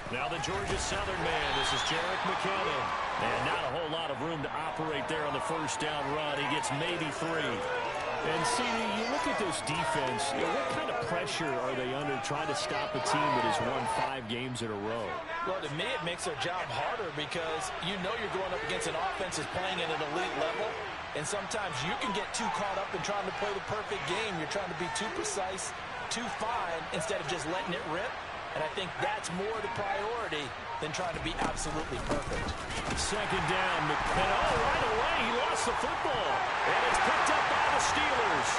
Now the Georgia Southern man. This is Jerick McKinnon. And not a whole lot of room to operate there on the first down run. He gets maybe 3. And CD, you look at this defense, what kind of pressure are they under trying to stop a team that has won 5 games in a row? Well, to me, it makes their job harder because you know you're going up against an offense that's playing at an elite level. And sometimes you can get too caught up in trying to play the perfect game. You're trying to be too precise, too fine, instead of just letting it rip. And I think that's more the priority than trying to be absolutely perfect. Second down, McKinnon. Oh, right away, he lost the football. And it's picked up by the Steelers.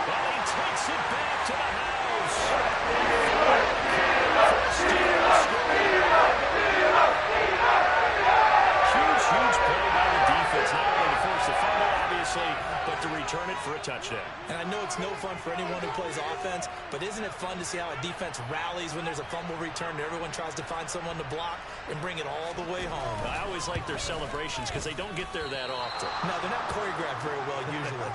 And he takes it back to the house. Huge play by the defense. Not only to force the fumble, obviously, but to return it for a touchdown. And I know it's no fun for anyone who plays offense, but isn't it fun to see how a defense rallies when there's a fumble return and everyone tries to find someone to block and bring it all the way home? I always like their celebrations because they don't get there that often. No, they're not choreographed very well usually.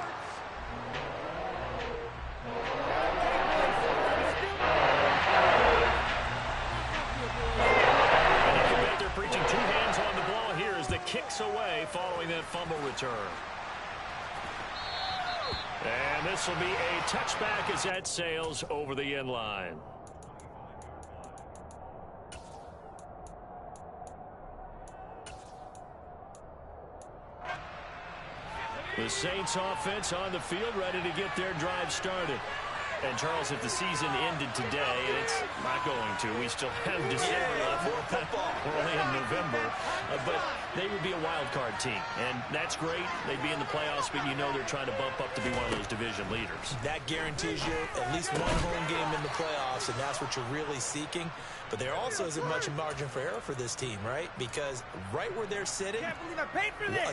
And you can bet they're preaching 2 hands on the ball here as the kicks away following that fumble return. And this will be a touchback as that sails over the end line. The Saints offense on the field, ready to get their drive started. And, Charles, if the season ended today, it's not going to. We still have December left. We're only in November. But they would be a wild card team. And that's great. They'd be in the playoffs, but you know they're trying to bump up to be one of those division leaders. That guarantees you at least one home game in the playoffs, and that's what you're really seeking. But there also isn't much margin for error for this team, right? Because right where they're sitting, a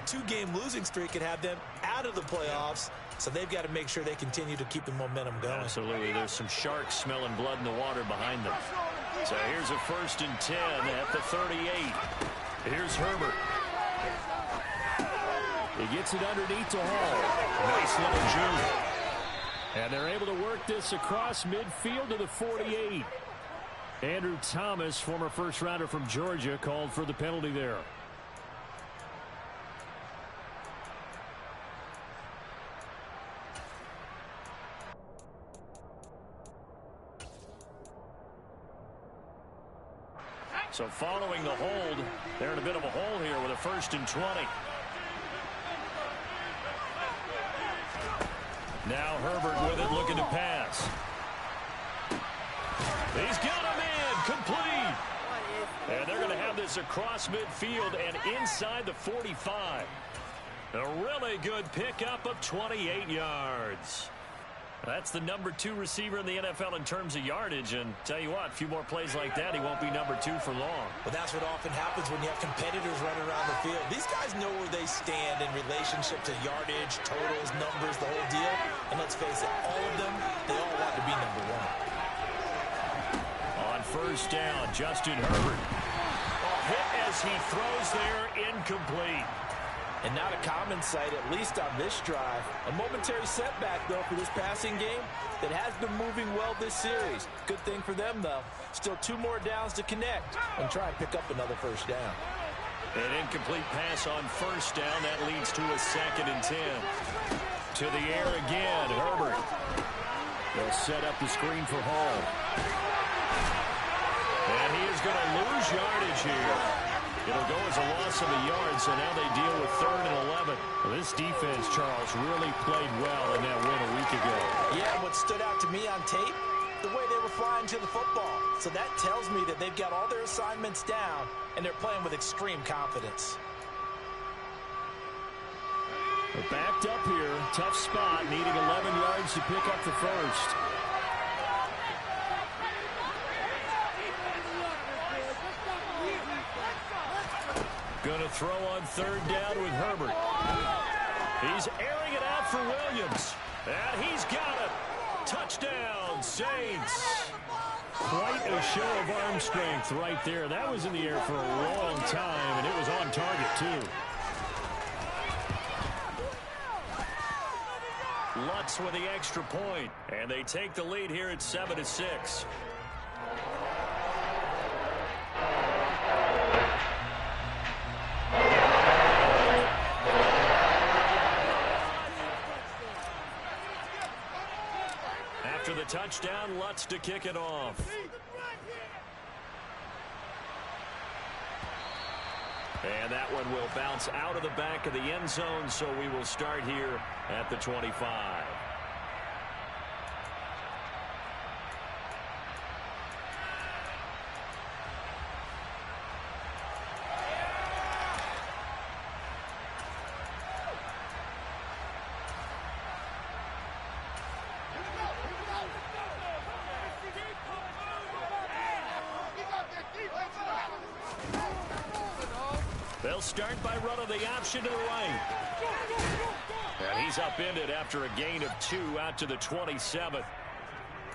2-game losing streak could have them out of the playoffs. So they've got to make sure they continue to keep the momentum going. Absolutely. There's some sharks smelling blood in the water behind them. So here's a 1st and 10 at the 38. Here's Herbert. He gets it underneath to Hall. Nice little juke. And they're able to work this across midfield to the 48. Andrew Thomas, former first-rounder from Georgia, called for the penalty there. So following the hold, they're in a bit of a hole here with a 1st and 20. Now Herbert with it, looking to pass. He's got him in, complete. And they're going to have this across midfield and inside the 45. A really good pickup of 28 yards. That's the number 2 receiver in the NFL in terms of yardage. And tell you what, a few more plays like that, he won't be number 2 for long. But that's what often happens when you have competitors running around the field. These guys know where they stand in relationship to yardage, totals, numbers, the whole deal. And let's face it, all of them, they all want to be number 1. On 1st down, Justin Herbert. Hit as he throws there, incomplete. And not a common sight, at least on this drive. A momentary setback, though, for this passing game that has been moving well this series. Good thing for them, though. Still 2 more downs to connect and try and pick up another 1st down. An incomplete pass on 1st down. That leads to a 2nd and 10. To the air again, Herbert. They'll set up the screen for Hall. And he is going to lose yardage here. It'll go as a loss of a yard, so now they deal with 3rd and 11. Well, this defense, Charles, really played well in that win a week ago. Yeah, what stood out to me on tape, the way they were flying to the football. So that tells me that they've got all their assignments down, and they're playing with extreme confidence. They're backed up here, tough spot, needing 11 yards to pick up the 1st. Going to throw on 3rd down with Herbert. He's airing it out for Williams. And he's got it. Touchdown, Saints. Quite a show of arm strength right there. That was in the air for a long time, and it was on target, too. Lutz with the extra point, and they take the lead here at 7-6. touchdown, Lutz to kick it off. And that one will bounce out of the back of the end zone, so we will start here at the 25. They'll start by running the option to the right. And he's upended after a gain of 2 out to the 27.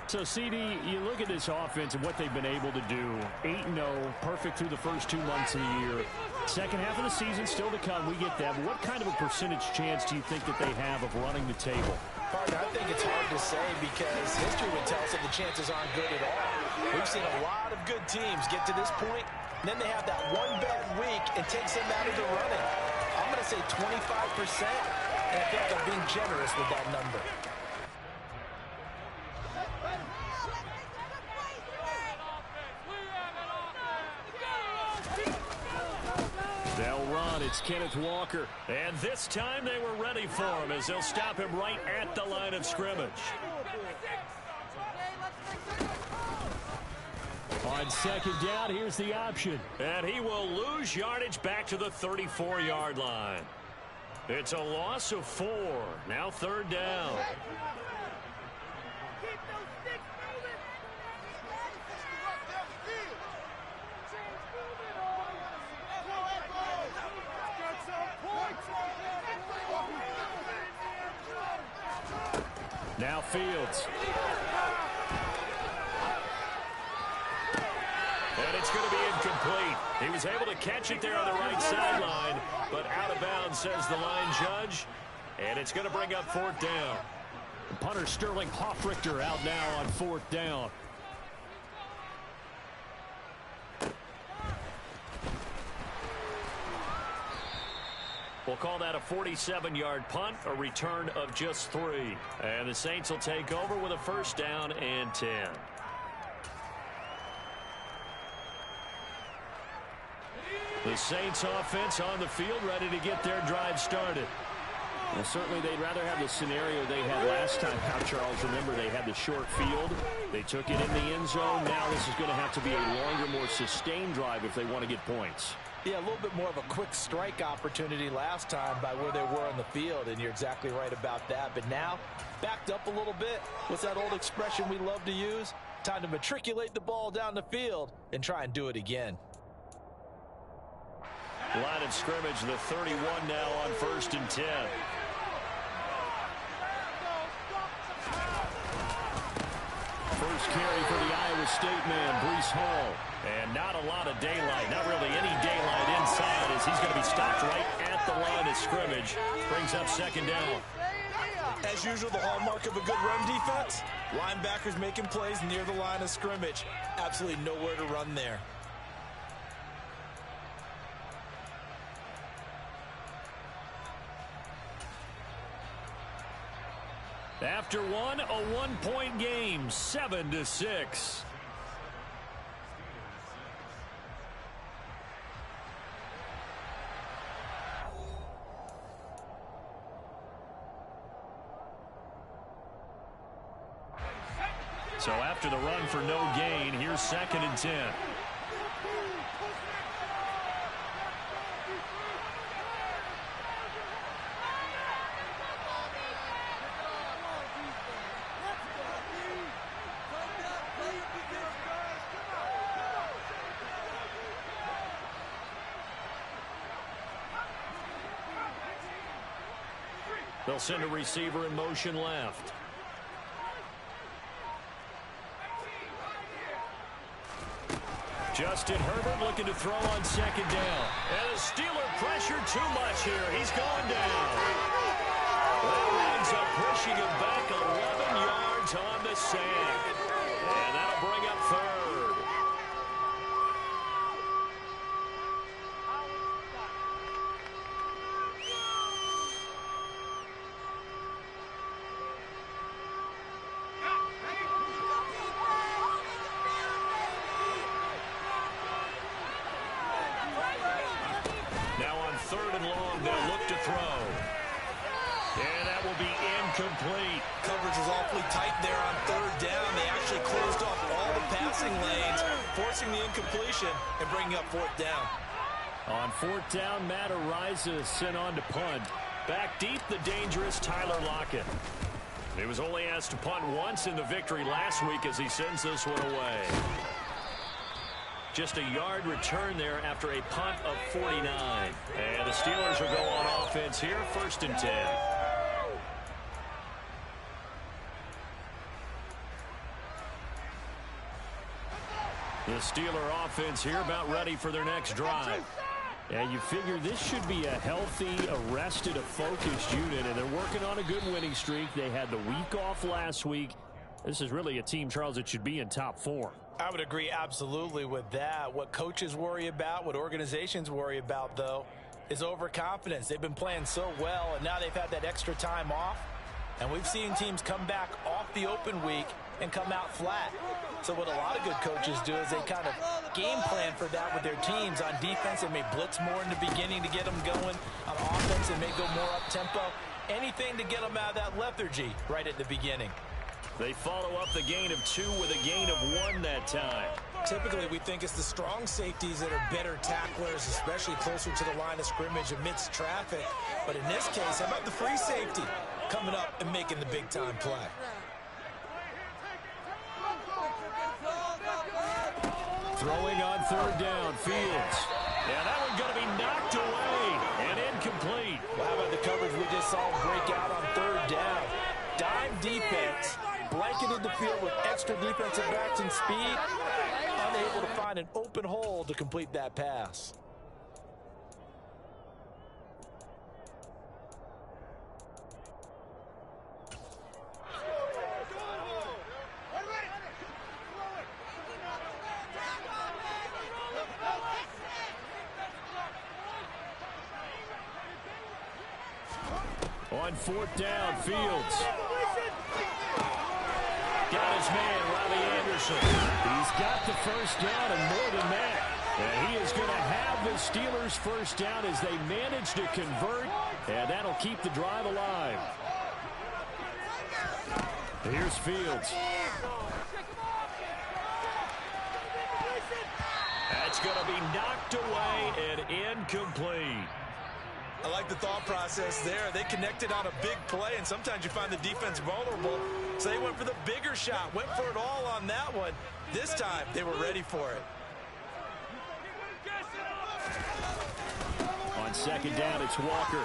So, CD, you look at this offense and what they've been able to do. 8-0, perfect through the first 2 months of the year. Second half of the season still to come. We get that. But what kind of a percentage chance do you think that they have of running the table? Partner, I think it's hard to say because history would tell us that the chances aren't good at all. We've seen a lot of good teams get to this point, and then they have that one bad week and takes them out of the running. I'm going to say 25%, and I feel like I'm being generous with that number. They'll run. It's Kenneth Walker. And this time they were ready for him as they'll stop him right at the line of scrimmage. On second down, here's the option. And he will lose yardage back to the 34-yard line. It's a loss of 4. Now third down. Now Fields. And it's going to be incomplete. He was able to catch it there on the right sideline, but out of bounds, says the line judge. And it's going to bring up fourth down. Punter Sterling Hoffrichter out now on fourth down. We'll call that a 47-yard punt, a return of just 3. And the Saints will take over with a first down and 10. The Saints offense on the field, ready to get their drive started. Well, certainly they'd rather have the scenario they had last time out, Charles. Remember, they had the short field. They took it in the end zone. Now this is going to have to be a longer, more sustained drive if they want to get points. Yeah, a little bit more of a quick strike opportunity last time by where they were on the field, and you're exactly right about that. But now, backed up a little bit. What's that old expression we love to use? Time to matriculate the ball down the field and try and do it again. Line of scrimmage, the 31 now on first and 10. First carry for the Iowa State man, Breece Hall. And not a lot of daylight, not really any daylight inside, as he's going to be stopped right at the line of scrimmage. Brings up second down. As usual, the hallmark of a good run defense, linebackers making plays near the line of scrimmage. Absolutely nowhere to run there. After one, a one-point game, 7-6. So after the run for no gain, here's second and 10. They'll send a receiver in motion left. Justin Herbert looking to throw on second down. And the Steeler pressure too much here. He's going down. That ends up pushing him back 11 yards on the sack. And that'll bring up third. incomplete. Coverage was awfully tight there on third down. They actually closed off all the passing lanes, forcing the incompletion and bringing up fourth down. On fourth down, Matt Ariza sent on to punt. Back deep, the dangerous Tyler Lockett. He was only asked to punt once in the victory last week as he sends this one away. Just a yard return there after a punt of 49. And the Steelers will go on offense here, 1st and 10. The Steeler offense here about ready for their next drive. And you figure this should be a healthy, arrested, a focused unit, and they're working on a good winning streak. They had the week off last week. This is really a team, Charles, that should be in top 4. I would agree absolutely with that. What coaches worry about, what organizations worry about, though, is overconfidence. They've been playing so well, and now they've had that extra time off. And we've seen teams come back off the open week and come out flat. So what a lot of good coaches do is they kind of game plan for that with their teams. On defense, they may blitz more in the beginning to get them going. On offense, they may go more up-tempo. Anything to get them out of that lethargy right at the beginning. They follow up the gain of 2 with a gain of 1 that time. Typically, we think it's the strong safeties that are better tacklers, especially closer to the line of scrimmage amidst traffic. But in this case, how about the free safety coming up and making the big-time play? Throwing on third down, Fields. Yeah, that one's going to be knocked away and incomplete. Well, how about the coverage we just saw break out on third down? Dime defense, blanketed the field with extra defensive backs and speed, unable to find an open hole to complete that pass. On fourth down, Fields. Got his man, Robbie Anderson. He's got the first down and more than that. And he is going to have the Steelers' first down as they manage to convert, and that'll keep the drive alive. Here's Fields. That's going to be knocked away and incomplete. I like the thought process there. They connected on a big play, and sometimes you find the defense vulnerable. So they went for the bigger shot, went for it all on that one. This time, they were ready for it. On second down, it's Walker.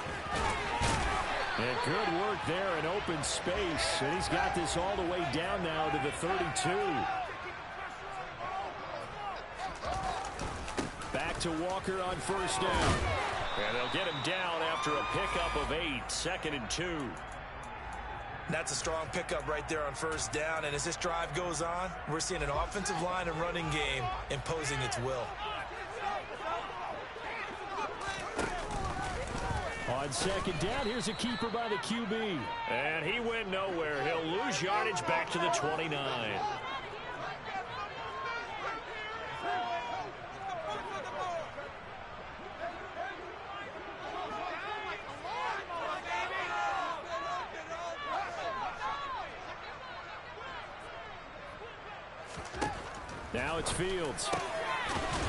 And good work there in open space. And he's got this all the way down now to the 32. Back to Walker on first down. And they'll get him down after a pickup of 8, 2nd and 2. That's a strong pickup right there on first down. And as this drive goes on, we're seeing an offensive line and running game imposing its will. On second down, here's a keeper by the QB. And he went nowhere. He'll lose yardage back to the 29. Now it's Fields.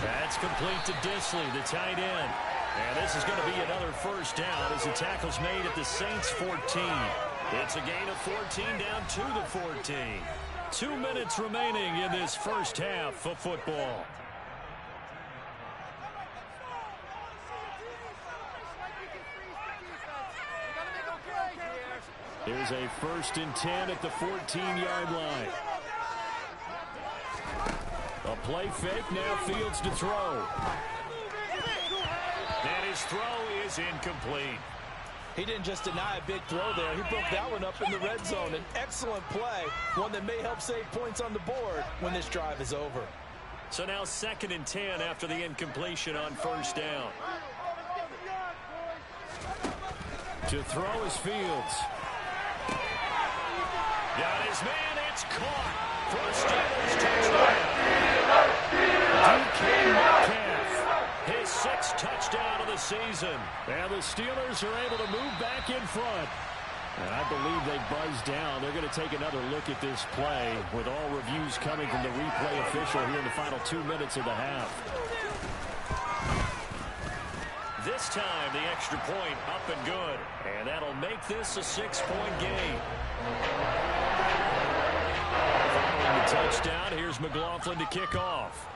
That's complete to Disley, the tight end. And this is going to be another first down as the tackle's made at the Saints 14. It's a gain of 14 down to the 14. 2 minutes remaining in this first half of football. Here's a 1st and 10 at the 14-yard line. A play fake, now Fields to throw. And his throw is incomplete. He didn't just deny a big throw there. He broke that one up in the red zone. An excellent play, one that may help save points on the board when this drive is over. So now 2nd and 10 after the incompletion on first down. To throw is Fields. Got his man, it's caught. For a Steelers touchdown. DK Metcalf. His 6th touchdown of the season. And the Steelers are able to move back in front. And I believe they buzzed down. They're going to take another look at this play with all reviews coming from the replay official here in the final 2 minutes of the half. This time, the extra point up and good. And that'll make this a 6-point game. Following the touchdown, here's McLaughlin to kick off.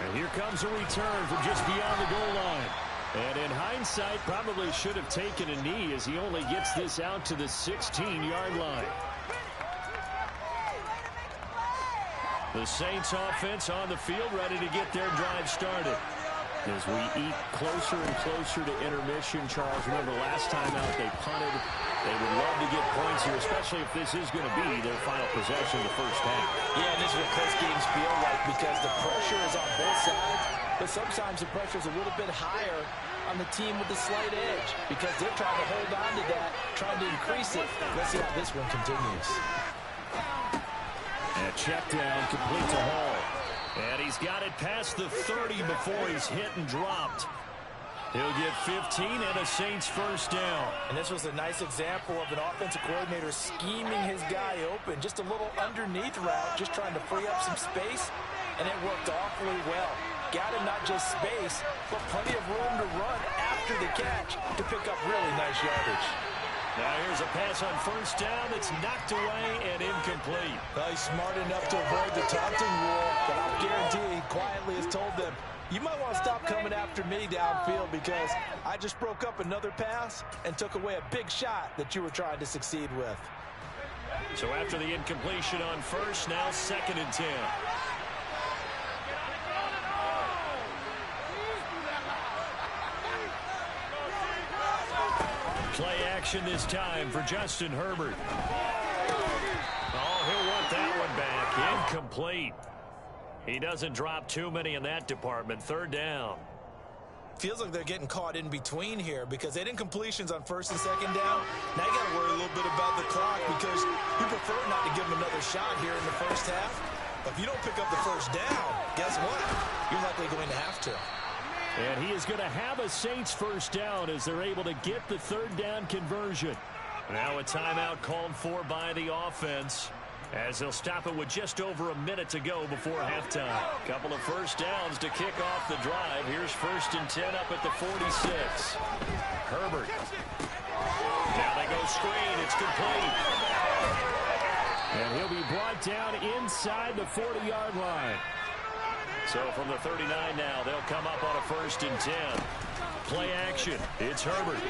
And here comes a return from just beyond the goal line. And in hindsight, probably should have taken a knee as he only gets this out to the 16-yard line. The Saints offense on the field ready to get their drive started. As we eat closer and closer to intermission, Charles, remember last time out they punted. They would love to get points here, especially if this is going to be their final possession of the first half. Yeah, and this is what close games feel like because the pressure is on both sides, but sometimes the pressure is a little bit higher on the team with the slight edge because they're trying to hold on to that, trying to increase it. Let's see how this one continues. And a check down complete to Hall. And he's got it past the 30 before he's hit and dropped. He'll get 15 and a Saints first down. And this was a nice example of an offensive coordinator scheming his guy open. Just a little underneath route, just trying to free up some space, and it worked awfully well. Got him not just space, but plenty of room to run after the catch to pick up really nice yardage. Now here's a pass on first down that's knocked away and incomplete. Well, he's smart enough to avoid the taunting rule, but I'll guarantee he quietly has told them, you might want to stop coming after me downfield because I just broke up another pass and took away a big shot that you were trying to succeed with. So after the incompletion on first, now 2nd and 10. Play action this time for Justin Herbert. Oh, he'll want that one back. Incomplete. He doesn't drop too many in that department. 3rd down. Feels like they're getting caught in between here because they did incompletions on 1st and 2nd down. Now you got to worry a little bit about the clock because you prefer not to give them another shot here in the first half. But if you don't pick up the first down, guess what? You're likely going to have to. And he is going to have a Saints first down as they're able to get the 3rd down conversion. Now a timeout called for by the offense as they'll stop it with just over a minute to go before halftime. Couple of first downs to kick off the drive. Here's 1st and 10 up at the 46. Herbert. Now they go screen. It's complete. And he'll be brought down inside the 40-yard line. So from the 39 now, they'll come up on a 1st and 10. Play action. It's Herbert.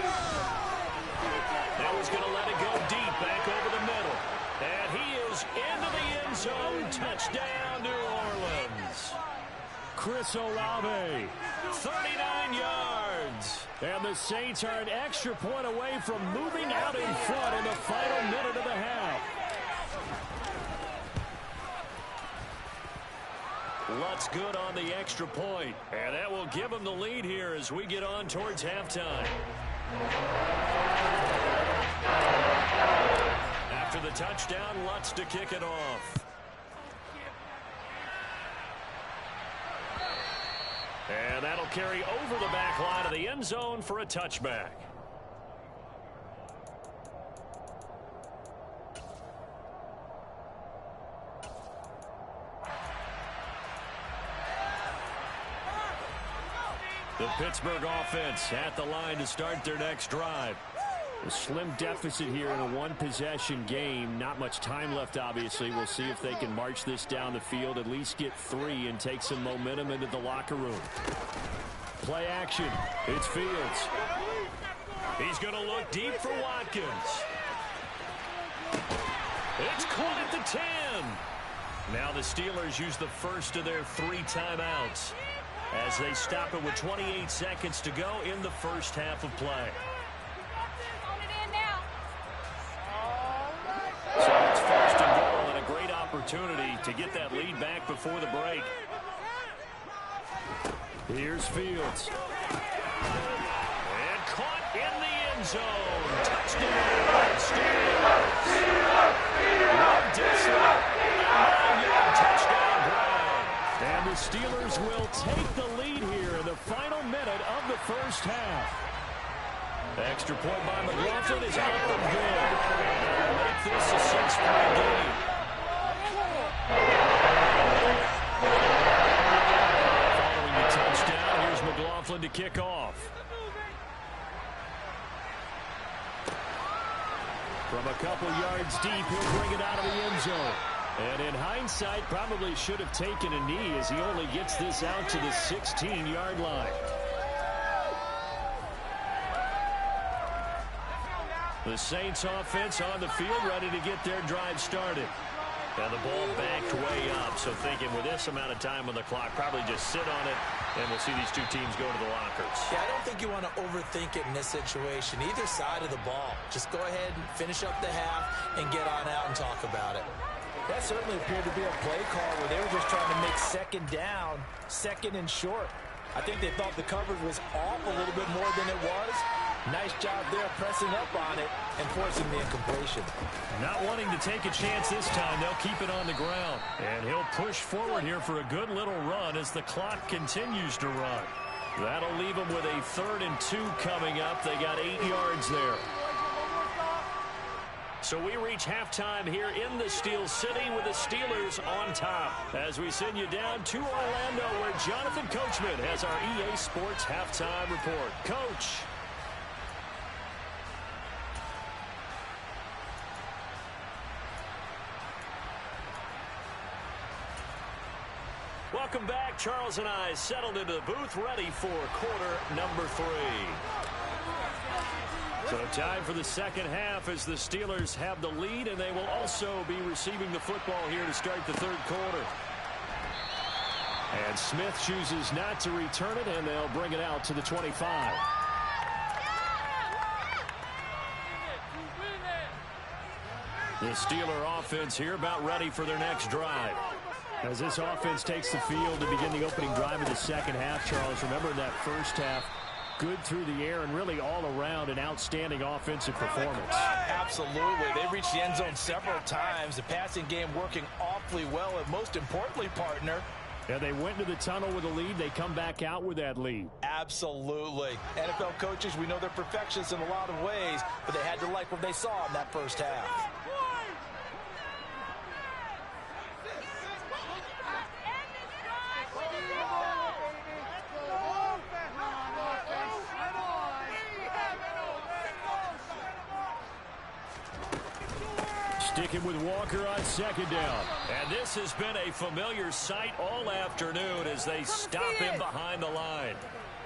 That was going to let it go deep back over the middle. And he is into the end zone. Touchdown, New Orleans. Chris Olave. 39 yards. And the Saints are an extra point away from moving out in front in the final minute of the half. Lutz good on the extra point. And that will give them the lead here as we get on towards halftime. After the touchdown, Lutz to kick it off. And that'll carry over the back line of the end zone for a touchback. The Pittsburgh offense at the line to start their next drive. A slim deficit here in a one-possession game. Not much time left, obviously. We'll see if they can march this down the field, at least get 3 and take some momentum into the locker room. Play action. It's Fields. He's going to look deep for Watkins. It's caught at the 10. Now the Steelers use the first of their 3 timeouts as they stop it with 28 seconds to go in the first half of play. So it's 1st and goal and a great opportunity to get that lead back before the break. Here's Fields. And caught in the end zone. Touchdown, Steelers. Touchdown drive. And the Steelers will take the lead here in the final minute of the first half. Extra point by McLaughlin is up and good. That'll make this a 6-point game. Following the touchdown, here's McLaughlin to kick off. From a couple yards deep, he'll bring it out of the end zone. And in hindsight, probably should have taken a knee as he only gets this out to the 16-yard line. The Saints offense on the field, ready to get their drive started. And the ball backed way up, so thinking with this amount of time on the clock, probably just sit on it, and we'll see these two teams go to the lockers. Yeah, I don't think you want to overthink it in this situation. Either side of the ball. Just go ahead and finish up the half and get on out and talk about it. That certainly appeared to be a play call where they were just trying to make second down, second and short. I think they thought the coverage was off a little bit more than it was. Nice job there pressing up on it and forcing the incompletion. Not wanting to take a chance this time, they'll keep it on the ground. And he'll push forward here for a good little run as the clock continues to run. That'll leave them with a 3rd and 2 coming up. They got 8 yards there. So we reach halftime here in the Steel City with the Steelers on top. As we send you down to Orlando where Jonathan Coachman has our EA Sports halftime report. Coach. Welcome back. Charles and I settled into the booth ready for quarter number 3. So time for the second half as the Steelers have the lead, and they will also be receiving the football here to start the 3rd quarter. And Smith chooses not to return it, and they'll bring it out to the 25. The Steeler offense here about ready for their next drive. As this offense takes the field to begin the opening drive of the second half, Charles, remember in that first half, good through the air and really all around an outstanding offensive performance. Absolutely. They reached the end zone several times. The passing game working awfully well, and most importantly, partner, yeah, they went to the tunnel with a lead. They come back out with that lead. Absolutely. NFL coaches, we know they're perfectionists in a lot of ways, but they had to like what they saw in that first half. Sticking with Walker on second down. And this has been a familiar sight all afternoon as they stop him behind the line.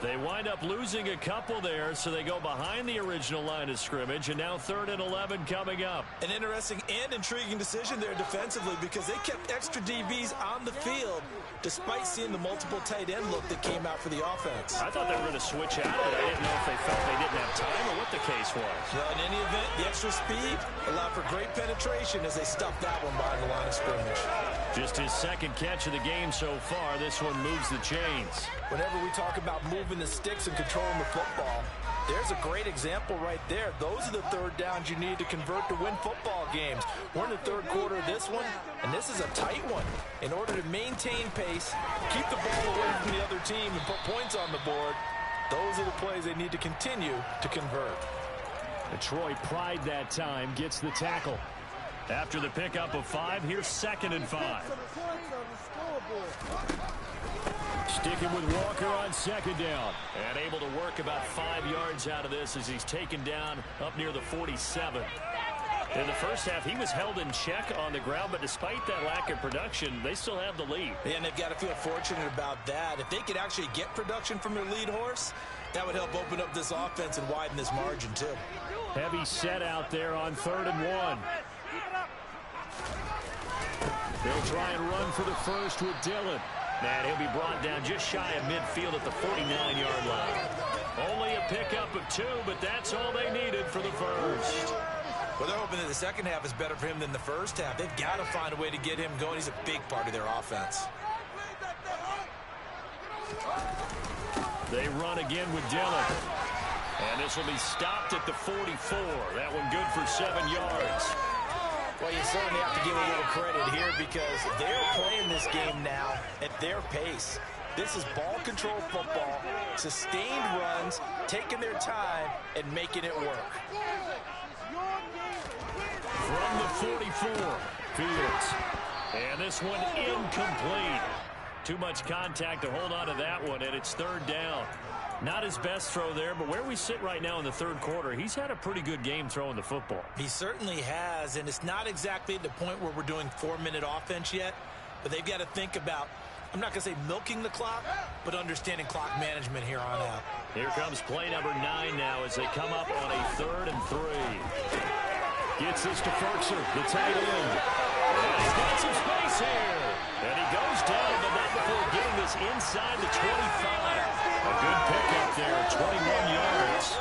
They wind up losing a couple there, so they go behind the original line of scrimmage, and now 3rd and 11 coming up. An interesting and intriguing decision there defensively because they kept extra DBs on the field despite seeing the multiple tight end look that came out for the offense. I thought they were going to switch out of it. I didn't know if they felt they didn't have time or what the case was. Well, in any event, the extra speed allowed for great penetration as they stuffed that one behind the line of scrimmage. Just his 2nd catch of the game so far. This one moves the chains. Whenever we talk about moving the sticks and controlling the football, there's a great example right there. Those are the 3rd downs you need to convert to win football games. We're in the 3rd quarter of this one, and this is a tight one. In order to maintain pace, keep the ball away from the other team, and put points on the board, those are the plays they need to continue to convert. Troy Pride that time gets the tackle. After the pickup of 5, here's 2nd and 5. Sticking with Walker on second down. And able to work about 5 yards out of this as he's taken down up near the 47. In the first half, he was held in check on the ground, but despite that lack of production, they still have the lead. And they've got to feel fortunate about that. If they could actually get production from their lead horse, that would help open up this offense and widen this margin, too. Heavy set out there on 3rd and 1. They'll try and run for the first with Dillon. And he'll be brought down just shy of midfield at the 49-yard line. Only a pickup of 2, but that's all they needed for the first. Well, they're hoping that the second half is better for him than the first half. They've got to find a way to get him going. He's a big part of their offense. They run again with Dillon. And this will be stopped at the 44. That one good for 7 yards. Well, you certainly have to give a little credit here because they're playing this game now at their pace. This is ball control football, sustained runs, taking their time, and making it work. From the 44, Fields. And this one incomplete. Too much contact to hold on to that one, and it's third down. Not his best throw there, but where we sit right now in the third quarter, he's had a pretty good game throwing the football. He certainly has, and it's not exactly at the point where we're doing 4-minute offense yet, but they've got to think about, I'm not going to say milking the clock, but understanding clock management here on out. Here comes play number 9 now as they come up on a 3rd and 3. Gets this to Ferkser, the tight end. And he's got some space here. And he goes down, but not before getting this inside the 25. A good pickup there, 21 yards.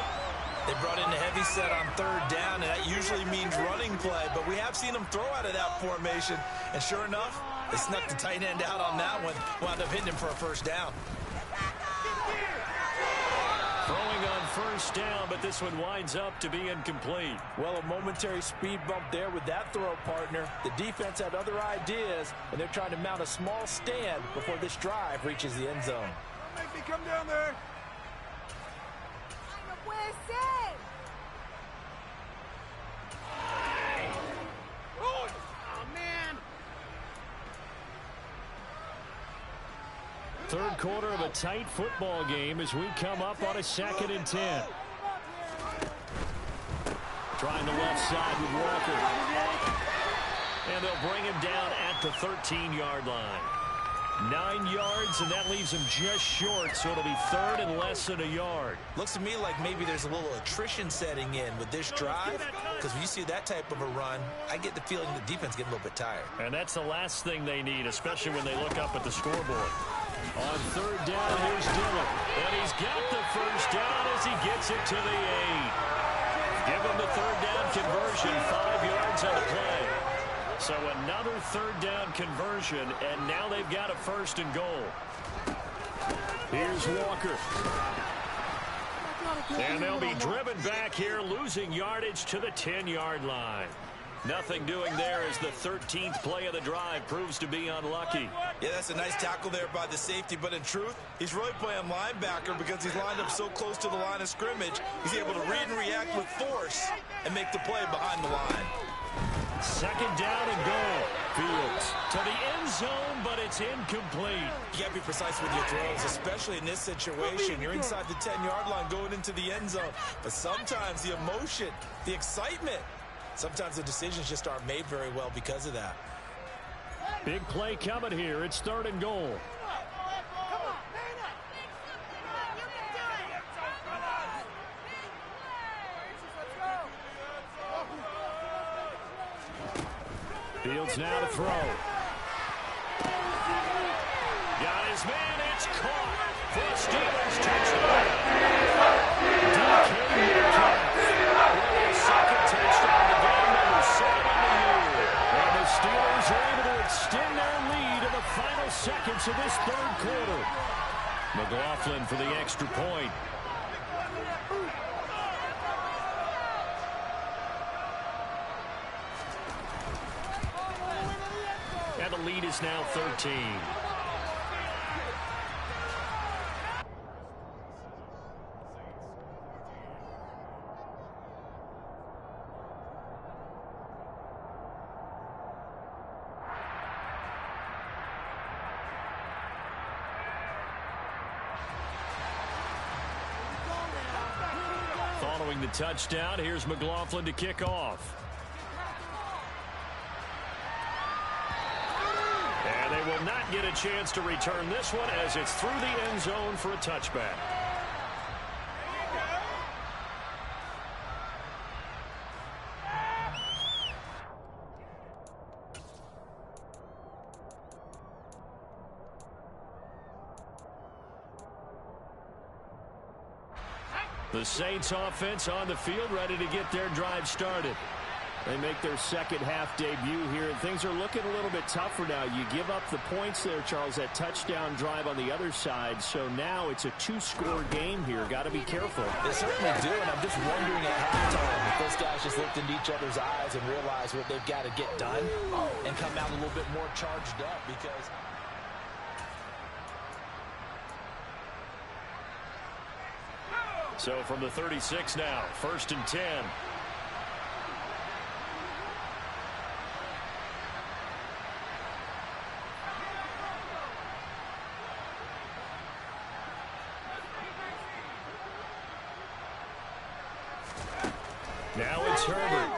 They brought in a heavy set on 3rd down, and that usually means running play, but we have seen them throw out of that formation, and sure enough, they snuck the tight end out on that one, wound up hitting him for a first down. Throwing on first down, but this one winds up to be incomplete. Well, a momentary speed bump there with that throw, partner. The defense had other ideas, and they're trying to mount a small stand before this drive reaches the end zone. Make me come down there. Oh, man. Third quarter of a tight football game as we come up on a 2nd and 10. Trying the left side with Walker. And they'll bring him down at the 13-yard line. 9 yards, and that leaves him just short, so it'll be 3rd and less than a yard. Looks to me like maybe there's a little attrition setting in with this drive, because when you see that type of a run, I get the feeling the defense getting a little bit tired. And that's the last thing they need, especially when they look up at the scoreboard. On 3rd down, here's Dillon. And he's got the first down as he gets it to the 8. Give him the 3rd down conversion, 5 yards on the play. So another 3rd down conversion, and now they've got a 1st and goal. Here's Walker. And they'll be driven back here, losing yardage to the 10-yard line. Nothing doing there as the 13th play of the drive proves to be unlucky. Yeah, that's a nice tackle there by the safety, but in truth, he's really playing linebacker because he's lined up so close to the line of scrimmage. He's able to read and react with force and make the play behind the line. 2nd down and goal. Fields to the end zone, but it's incomplete. You got to be precise with your throws, especially in this situation. You're inside the 10-yard line going into the end zone. But sometimes the emotion, the excitement, sometimes the decisions just aren't made very well because of that. Big play coming here. It's 3rd and goal. Fields now to throw. Got his man. It's caught for a Steelers touchdown. DK Metcalf. Second touchdown of the game, number 7 on the year. And the Steelers are able to extend their lead in the final seconds of this 3rd quarter. McLaughlin for the extra point. And the lead is now 13. Following the touchdown, here's McLaughlin to kick off. And they will not get a chance to return this one as it's through the end zone for a touchback. The Saints offense on the field, ready to get their drive started. They make their second half debut here, and things are looking a little bit tougher now. You give up the points there, Charles, that touchdown drive on the other side. So now it's a 2-score game here. Got to be careful. They certainly do, and I'm just wondering at halftime if those guys just looked into each other's eyes and realized what they've got to get done and come out a little bit more charged up because So from the 36 now, 1st and 10. Now it's Herbert.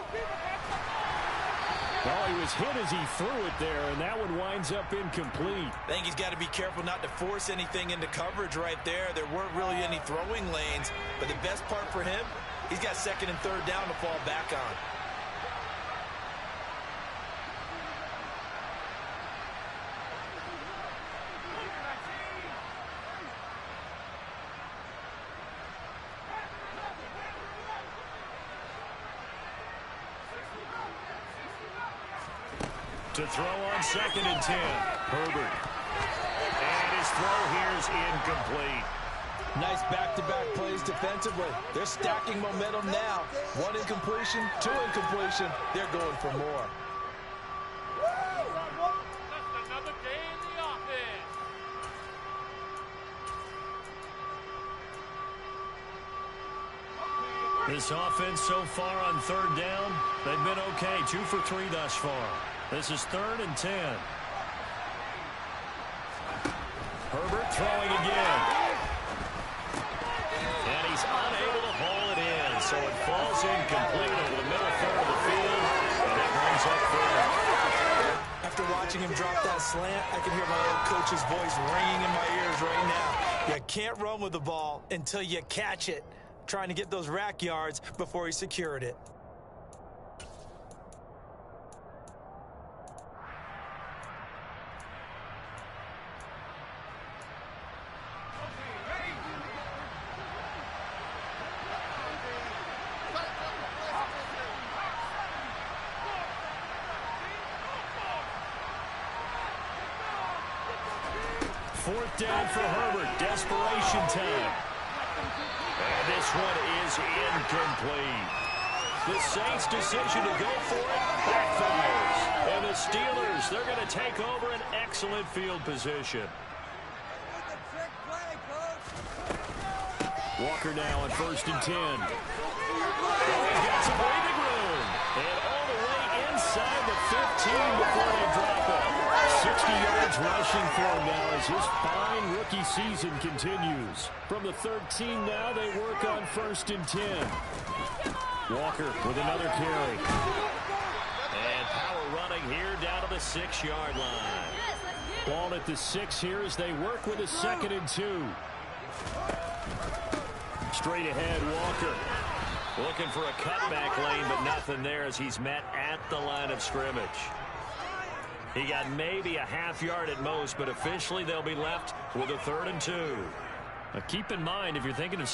Well, he was hit as he threw it there, and that one winds up incomplete. I think he's got to be careful not to force anything into coverage right there. There weren't really any throwing lanes, but the best part for him, he's got 2nd and 3rd down to fall back on. To throw on 2nd and 10. Herbert. And his throw here is incomplete. Nice back-to-back plays defensively. They're stacking momentum now. 1 incompletion, 2 incompletion. They're going for more. Just another day in the office. This offense so far on 3rd down, they've been okay. 2 for 3 thus far. This is 3rd and 10. Herbert throwing again. And he's unable to haul it in. So it falls incomplete over the middle third of the field. And it brings up 3rd. After watching him drop that slant, I can hear my old coach's voice ringing in my ears right now. You can't run with the ball until you catch it. Trying to get those rack yards before he secured it. Fourth down for Herbert. Desperation time. And this one is incomplete. The Saints' decision to go for it backfires. And the Steelers, they're going to take over an excellent field position. Walker now on 1st and 10. Oh, he's got some breathing room. And all the way inside the 15 before they drop it. 60 yards rushing for him now as his fine rookie season continues. From the 13 now, they work on 1st and 10. Walker with another carry. And power running here down to the 6-yard line. Ball at the 6 here as they work with a 2nd and 2. Straight ahead, Walker. Looking for a cutback lane, but nothing there as he's met at the line of scrimmage. He got maybe a half yard at most, but officially they'll be left with a 3rd and 2. Now keep in mind, if you're thinking of